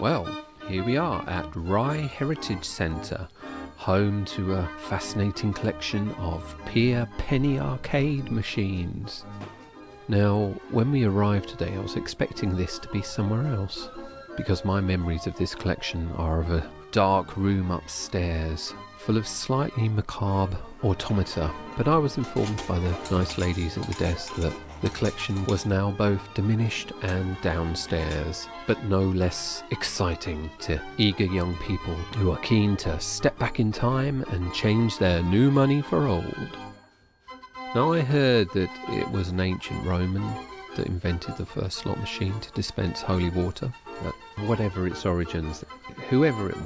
Well, here we are at Rye Heritage Centre, home to a fascinating collection of Pier penny arcade machines. Now, when we arrived today, I was expecting this to be somewhere else, because my memories of this collection are of a dark room upstairs, full of slightly macabre automata, but I was informed by the nice ladies at the desk that the collection was now both diminished and downstairs, but no less exciting to eager young people who are keen to step back in time and change their new money for old. Now, I heard that it was an ancient Roman that invented the first slot machine to dispense holy water, but whatever its origins, whoever it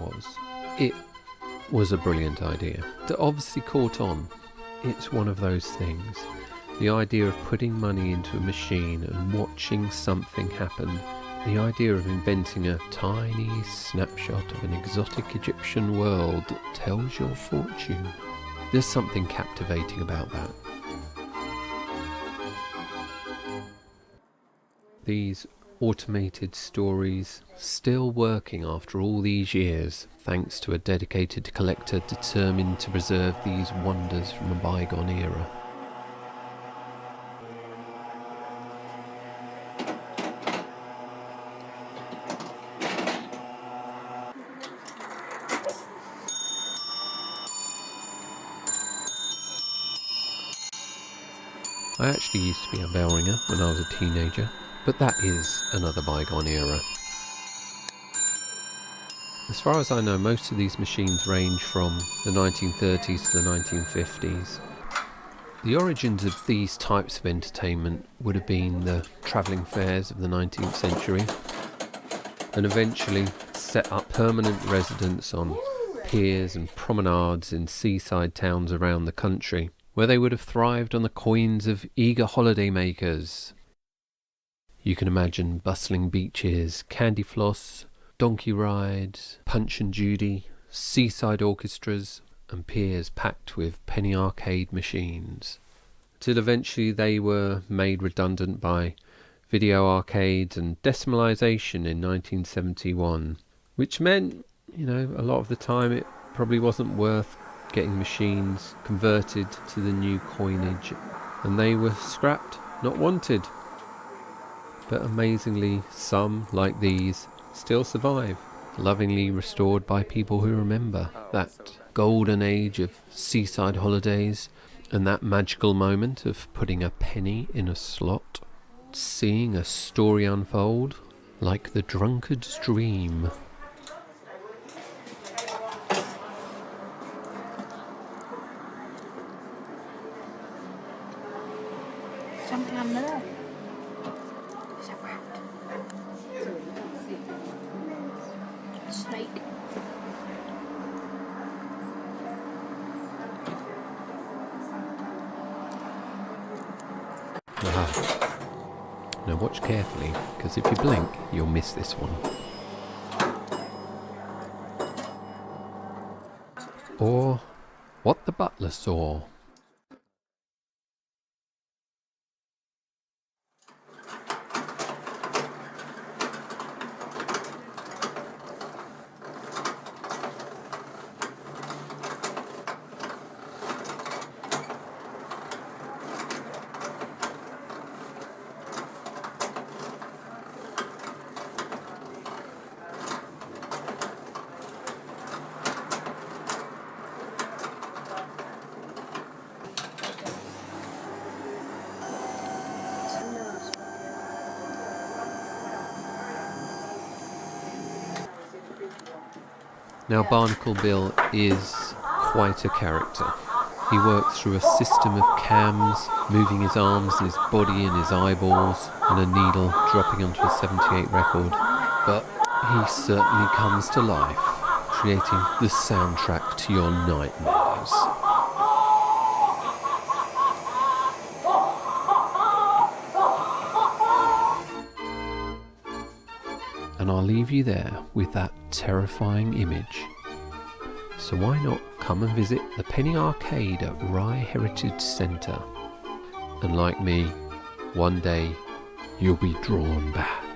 was a brilliant idea that obviously caught on. It's one of those things. The idea of putting money into a machine and watching something happen. The idea of inventing a tiny snapshot of an exotic Egyptian world that tells your fortune. There's something captivating about that. These automated stories still working after all these years, thanks to a dedicated collector determined to preserve these wonders from a bygone era. I actually used to be a bell ringer when I was a teenager, but that is another bygone era. As far as I know, most of these machines range from the 1930s to the 1950s. The origins of these types of entertainment would have been the travelling fairs of the 19th century, and eventually set up permanent residence on piers and promenades in seaside towns around the country, where they would have thrived on the coins of eager holiday makers. You can imagine bustling beaches, candy floss, donkey rides, Punch and Judy, seaside orchestras, and piers packed with penny arcade machines. Till eventually they were made redundant by video arcades and decimalisation in 1971, which meant, a lot of the time it probably wasn't worth getting machines converted to the new coinage, and they were scrapped, not wanted. But amazingly, some, like these, still survive, lovingly restored by people who remember that golden age of seaside holidays and that magical moment of putting a penny in a slot, seeing a story unfold like the drunkard's dream. Something on there. Is that rat? Snake. Now watch carefully, because if you blink, you'll miss this one. Or what the butler saw. Now, Barnacle Bill is quite a character. He works through a system of cams, moving his arms and his body and his eyeballs, and a needle dropping onto a 78 record. But he certainly comes to life, creating the soundtrack to your nightmares. And I'll leave you there with that terrifying image. So why not come and visit the Penny Arcade at Rye Heritage Centre? And like me, one day you'll be drawn back.